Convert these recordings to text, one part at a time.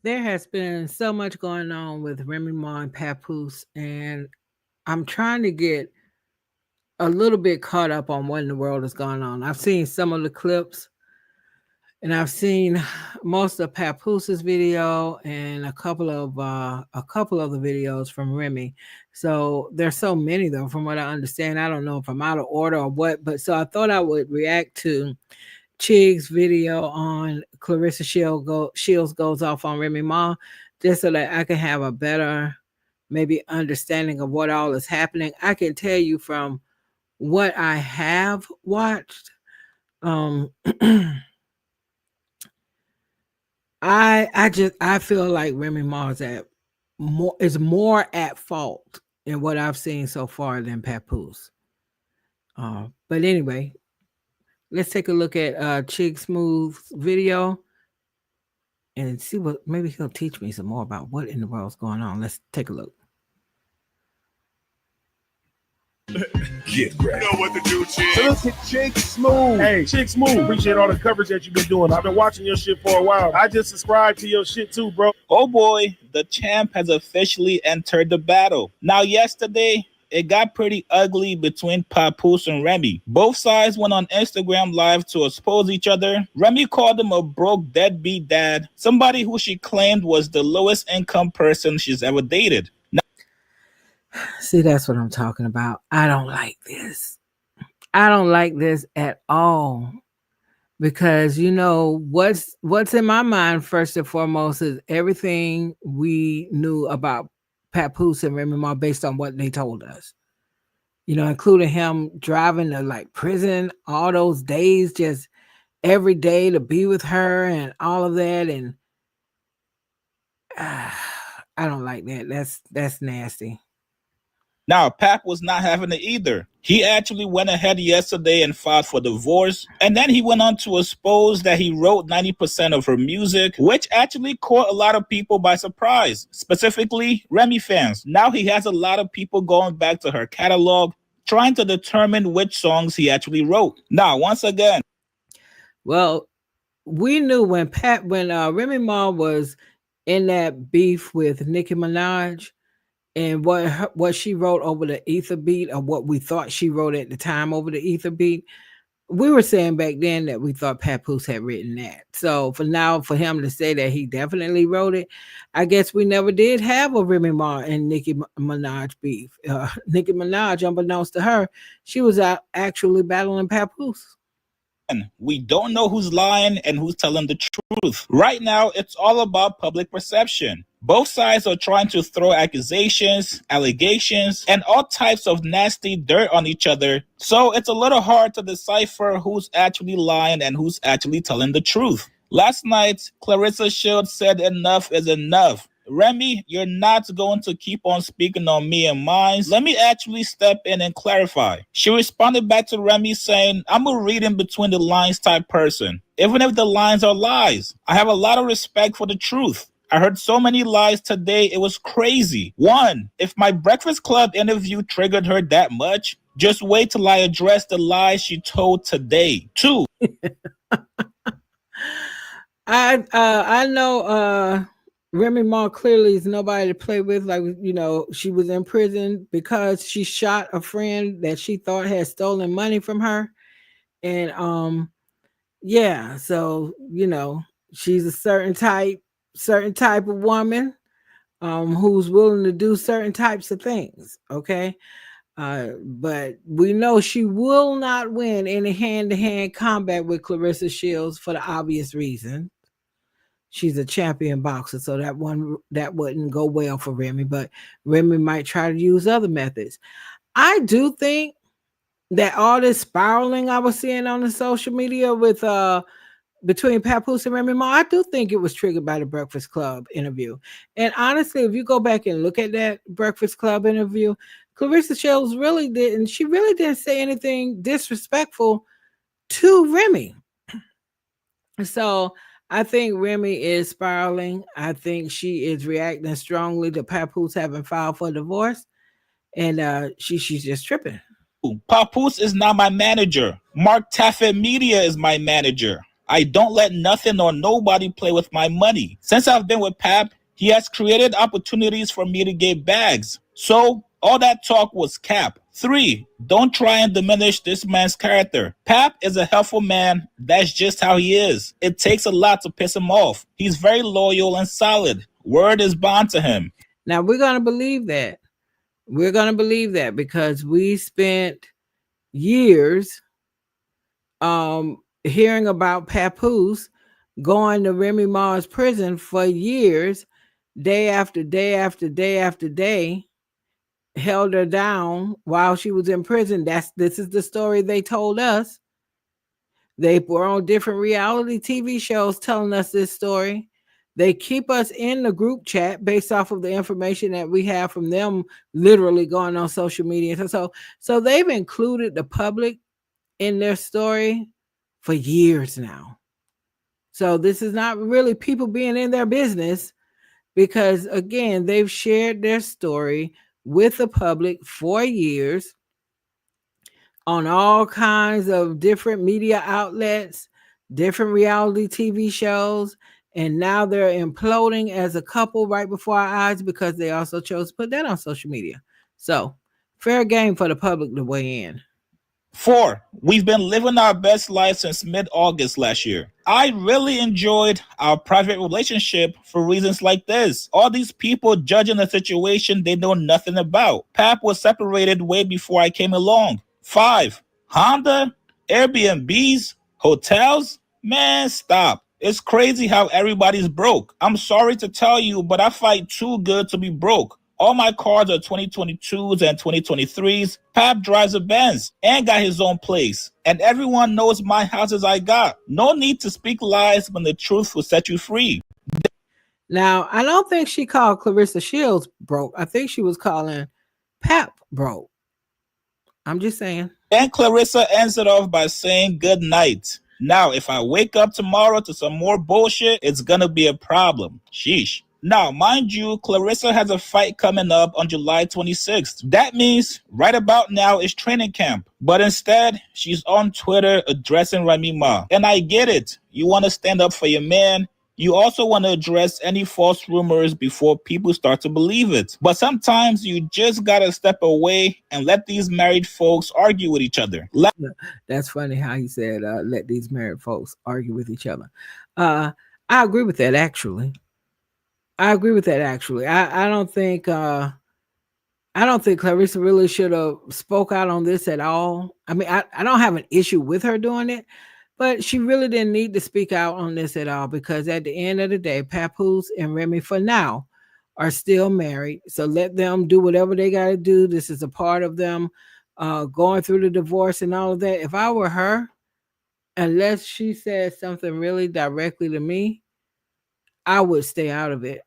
There has been so much going on with Remy Ma and Papoose, and I'm trying to get a little bit caught up on what in the world is going on. I've seen some of the clips, and I've seen most of Papooses video and a couple of the videos from Remy. So there's so many though, from what I understand. I don't know if I'm out of order or what, but so I thought I would react to Chig's video on Shields goes off on Remy Ma, just so that I can have a better maybe understanding of what all is happening. I can tell you from what I have watched. Um, I feel like Remy Ma is more at fault in what I've seen so far than Papoose. But anyway, let's take a look at Chig Smooth's video and see what maybe he'll teach me some more about what in the world's going on. Let's take a look. Get ready. You know what to do, Chick. So look at Jake Smooth. Hey, Chick Smooth. Appreciate all the coverage that you've been doing. I've been watching your shit for a while. I just subscribed to your shit too, bro. Oh boy, the champ has officially entered the battle. Now, yesterday, it got pretty ugly between Papoose and Remy. Both sides went on Instagram Live to expose each other. Remy called him a broke deadbeat dad, somebody who she claimed was the lowest income person she's ever dated. See, that's what I'm talking about. I don't like this. I don't like this at all. Because you know what's in my mind first and foremost is everything we knew about Papoose and Remy Ma based on what they told us. You know, including him driving to like prison all those days, just every day to be with her and all of that. And I don't like that. That's nasty. Now, Pap was not having it either. He actually went ahead yesterday and filed for divorce. And then he went on to expose that he wrote 90% of her music, which actually caught a lot of people by surprise, specifically Remy fans. Now he has a lot of people going back to her catalog, trying to determine which songs he actually wrote. Now, once again. Well, we knew when Remy Ma was in that beef with Nicki Minaj, and what she wrote over the ether beat, or what we thought she wrote at the time over the ether beat, we were saying back then that we thought Papoose had written that. So for him to say that he definitely wrote it, I guess we never did have a Remy Ma and Nicki Minaj beef. Nicki Minaj, unbeknownst to her, she was out actually battling Papoose. We don't know who's lying and who's telling the truth. Right now, it's all about public perception. Both sides are trying to throw accusations, allegations, and all types of nasty dirt on each other. So it's a little hard to decipher who's actually lying and who's actually telling the truth. Last night, Claressa Shields said enough is enough. Remy, you're not going to keep on speaking on me and mine. Let me actually step in and clarify. She responded back to Remy saying, I'm a reading between the lines type person. Even if the lines are lies, I have a lot of respect for the truth. I heard so many lies today, it was crazy. 1, if my Breakfast Club interview triggered her that much, just wait till I address the lies she told today. 2. I know Remy Ma clearly is nobody to play with. Like, you know, she was in prison because she shot a friend that she thought had stolen money from her. And yeah, so you know, she's a certain type of woman who's willing to do certain types of things. Okay. But we know she will not win any hand-to-hand combat with Claressa Shields for the obvious reason. She's a champion boxer, so that wouldn't go well for Remy, but Remy might try to use other methods. I do think that all this spiraling I was seeing on the social media with between Papoose and Remy Ma, I do think it was triggered by the Breakfast Club interview. And honestly, if you go back and look at that Breakfast Club interview, Claressa Shields really didn't say anything disrespectful to Remy. So I think Remy is spiraling. I think she is reacting strongly to Papoose having filed for divorce, and she's just tripping. Papoose is not my manager. Mark Taffet Media is my manager. I don't let nothing or nobody play with my money. Since I've been with Pap, he has created opportunities for me to get bags. So all that talk was cap. 3, don't try and diminish this man's character. Pap is a helpful man. That's just how he is. It takes a lot to piss him off. He's very loyal and solid. Word is bond to him. Now we're going to believe that. We're going to believe that because we spent years hearing about Papoose going to Remy Ma's prison for years, day after day after day after day, held her down while she was in prison. This is the story they told us. They were on different reality TV shows telling us this story. They keep us in the group chat based off of the information that we have from them literally going on social media. So they've included the public in their story for years now. So this is not really people being in their business because, again, they've shared their story with the public for years on all kinds of different media outlets, different reality TV shows. And now they're imploding as a couple right before our eyes because they also chose to put that on social media. So fair game for the public to weigh in. 4, we've been living our best life since mid-August last year. I really enjoyed our private relationship for reasons like this. All these people judging a situation they know nothing about. Pap was separated way before I came along. 5, Honda, Airbnbs, hotels? Man, stop. It's crazy how everybody's broke. I'm sorry to tell you, but I fight too good to be broke. All my cars are 2022s and 2023s. Pap drives a Benz and got his own place. And everyone knows my houses I got. No need to speak lies when the truth will set you free. Now, I don't think she called Claressa Shields broke. I think she was calling Pap broke. I'm just saying. Then Claressa ends it off by saying good night. Now, if I wake up tomorrow to some more bullshit, it's gonna be a problem. Sheesh. Now, mind you, Claressa has a fight coming up on July 26th. That means right about now is training camp. But instead, she's on Twitter addressing Remy Ma. And I get it. You want to stand up for your man. You also want to address any false rumors before people start to believe it. But sometimes you just gotta step away and let these married folks argue with each other. That's funny how he said, let these married folks argue with each other. I agree with that, actually. I don't think Claressa really should have spoke out on this at all. I mean, I don't have an issue with her doing it, but she really didn't need to speak out on this at all because at the end of the day, Papoose and Remy for now are still married. So let them do whatever they got to do. This is a part of them going through the divorce and all of that. If I were her, unless she said something really directly to me, I would stay out of it.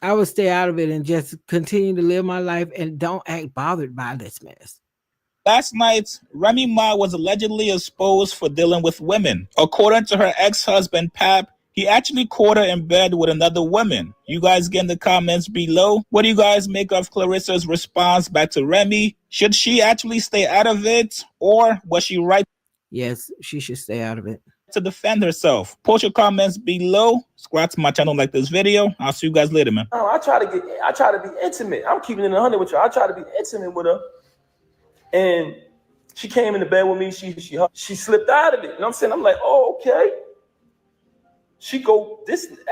I would stay out of it and just continue to live my life and don't act bothered by this mess. Last night, Remy Ma was allegedly exposed for dealing with women. According to her ex-husband, Pap, he actually caught her in bed with another woman. You guys get in the comments below. What do you guys make of Claressa's response back to Remy? Should she actually stay out of it, or was she right? Yes, she should stay out of it. To defend herself. Post your comments below. Subscribe to my channel, like this video. I'll see you guys later, man. I try to be intimate. I'm keeping it 100 with you. I try to be intimate with her. And she came in the bed with me. She slipped out of it. You know what I'm saying? I'm like, oh, okay.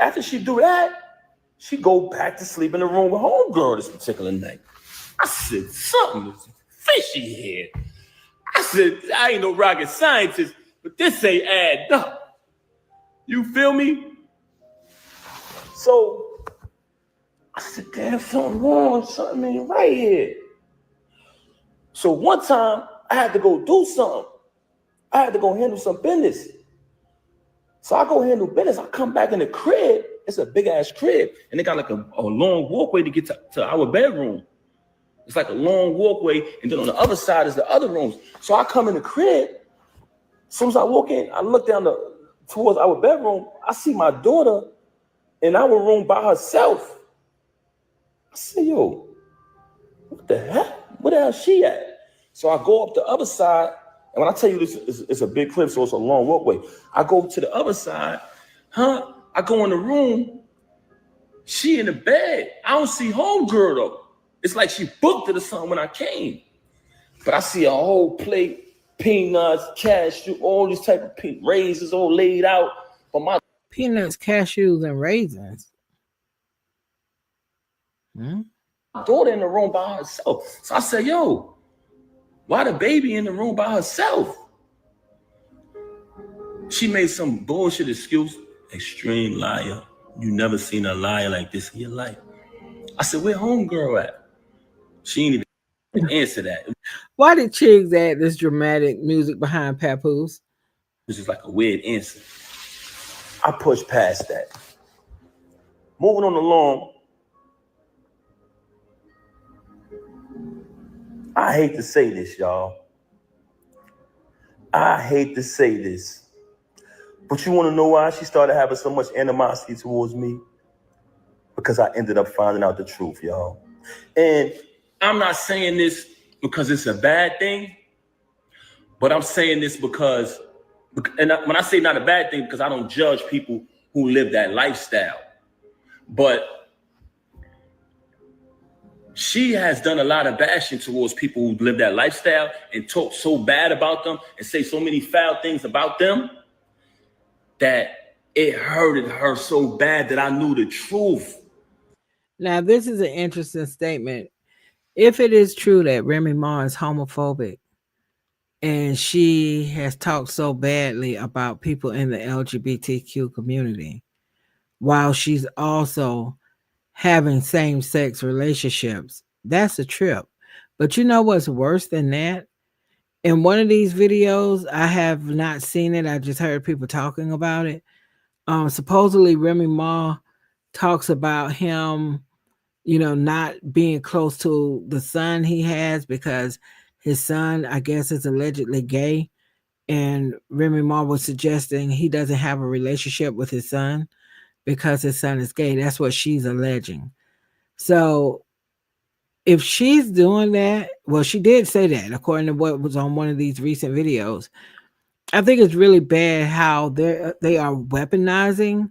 After she do that, she go back to sleep in the room with homegirl this particular night. I said, something is fishy here. I said, I ain't no rocket scientist, but this ain't add up. You feel me? So I said, damn, something wrong, something ain't right here. So one time I had to go do something. I had to go handle some business. So I go handle business. I come back in the crib. It's a big ass crib. And they got like a long walkway to get to our bedroom. It's like a long walkway. And then on the other side is the other rooms. So I come in the crib. As soon as I walk in, I look down towards our bedroom. I see my daughter in our room by herself. I say, yo, what the heck? Where the hell she at? So I go up the other side And when I tell you this, it's a big clip, so it's a long walkway. I go to the other side, I go in the room. She in the bed. I don't see homegirl though. It's like she booked it or something when I came. But I see a whole plate, peanuts, cashew, all these type of raisins all laid out. But my Peanuts, cashews, and raisins. daughter in the room by herself. So I said, yo, why the baby in the room by herself? She made some bullshit excuse. Extreme liar. You never seen a liar like this in your life. I said, where homegirl at? She ain't even answer that. Why did Chiggs add this dramatic music behind Papoose? It was just like a weird answer. I pushed past that. Moving on along. I hate to say this, y'all. I hate to say this. But you want to know why she started having so much animosity towards me? Because I ended up finding out the truth, y'all. And I'm not saying this because it's a bad thing, but I'm saying this because, and when I say not a bad thing, because I don't judge people who live that lifestyle. But she has done a lot of bashing towards people who live that lifestyle and talk so bad about them and say so many foul things about them that it hurted her so bad that I knew the truth. Now, this is an interesting statement. If it is true that Remy Ma is homophobic and she has talked so badly about people in the LGBTQ community, while she's also having same-sex relationships, that's a trip. But you know what's worse than that? In one of these videos, I have not seen it. I just heard people talking about it. Supposedly Remy Ma talks about him, not being close to the son he has because his son, I guess, is allegedly gay. And Remy Ma was suggesting he doesn't have a relationship with his son because his son is gay. That's what she's alleging. So if she's doing that, well, she did say that according to what was on one of these recent videos. I think it's really bad how they are weaponizing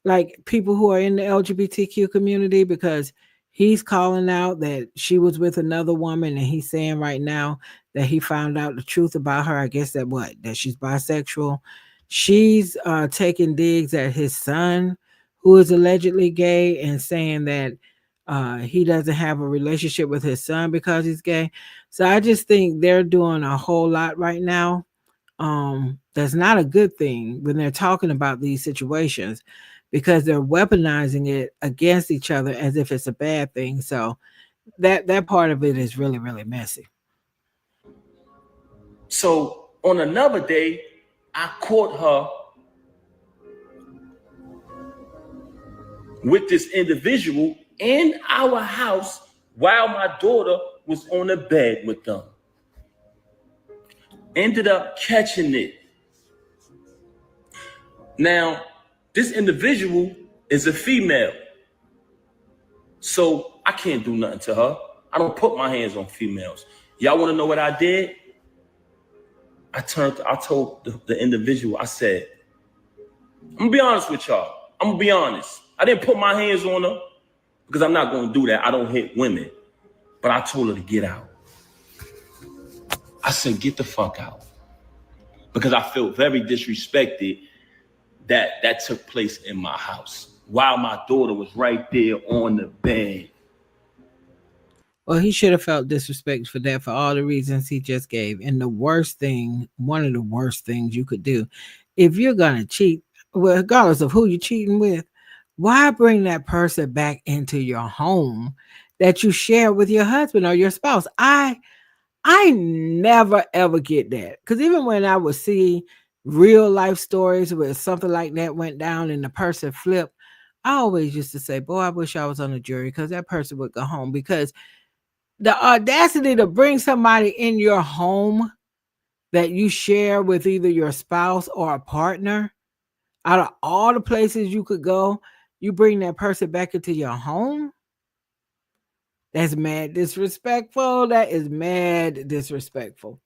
like people who are in the LGBTQ community, because he's calling out that she was with another woman and he's saying right now that he found out the truth about her. I guess that she's bisexual. She's taking digs at his son, who is allegedly gay, and saying that he doesn't have a relationship with his son because he's gay. So I just think they're doing a whole lot right now. That's not a good thing when they're talking about these situations, because they're weaponizing it against each other as if it's a bad thing. So that part of it is really, really messy. So on another day, I caught her with this individual in our house while my daughter was on the bed with them. Ended up catching it. Now, this individual is a female. So I can't do nothing to her. I don't put my hands on females. Y'all want to know what I did? I told the individual, I said, I'm gonna be honest with y'all. I'm gonna be honest. I didn't put my hands on her because I'm not gonna do that. I don't hit women. But I told her to get out. I said, get the fuck out. Because I felt very disrespected that took place in my house while my daughter was right there on the bed. Well, he should have felt disrespected for that, for all the reasons he just gave. And the worst thing, one of the worst things you could do, if you're going to cheat, well, regardless of who you're cheating with, why bring that person back into your home that you share with your husband or your spouse? I never, ever get that. Because even when I would see real life stories where something like that went down and the person flipped, I always used to say, boy, I wish I was on the jury, because that person would go home. Because the audacity to bring somebody in your home that you share with either your spouse or a partner, out of all the places you could go, you bring that person back into your home? That's mad disrespectful. That is mad disrespectful.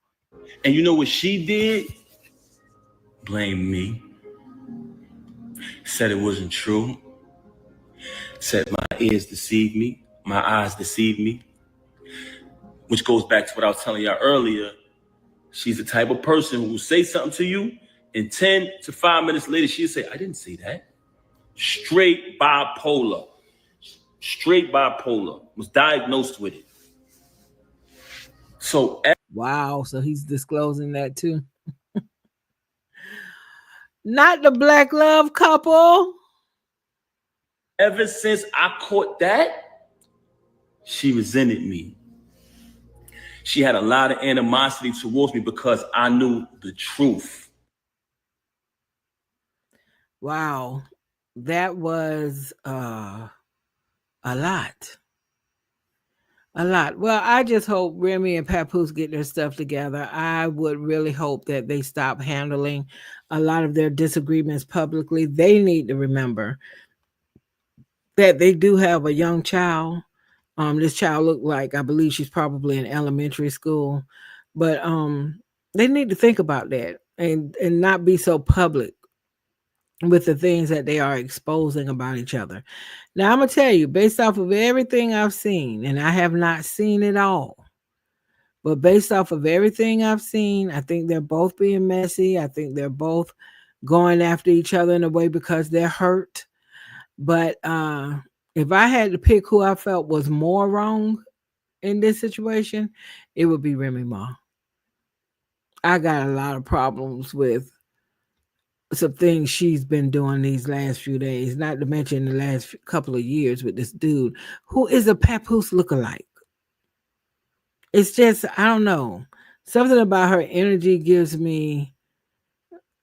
And you know what she did? Blamed me. Said it wasn't true. Said my ears deceived me. My eyes deceived me. Which goes back to what I was telling y'all earlier. She's the type of person who will say something to you, and 10 to 5 minutes later, she'll say, I didn't say that. Straight bipolar. Straight bipolar. Was diagnosed with it. So wow, so he's disclosing that too. Not the black love couple. ever since I caught that, she resented me. She had a lot of animosity towards me because I knew the truth. Wow, that was a lot. A lot. Well, I just hope Remy and Papoose get their stuff together. I would really hope that they stop handling a lot of their disagreements publicly. They need to remember that they do have a young child. This child looked like, I believe she's probably in elementary school, but they need to think about that and not be so public with the things that they are exposing about each other. Now, I'm going to tell you, based off of everything I've seen, and I have not seen it all, but based off of everything I've seen, I think they're both being messy. I think they're both going after each other in a way because they're hurt. But if I had to pick who I felt was more wrong in this situation, it would be Remy Ma. I got a lot of problems with some things she's been doing these last few days, not to mention the last couple of years with this dude who is a Papoose lookalike. It's just, I don't know. Something about her energy gives me,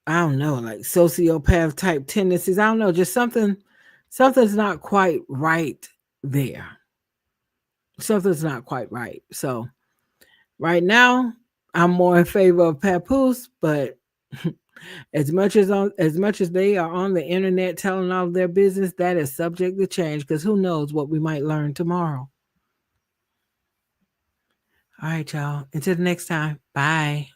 I don't know, like sociopath type tendencies. I don't know, just something's not quite right there. Something's not quite right. So right now, I'm more in favor of Papoose, but as much as they are on the internet telling all of their business, that is subject to change because who knows what we might learn tomorrow. All right, y'all. Until the next time. Bye.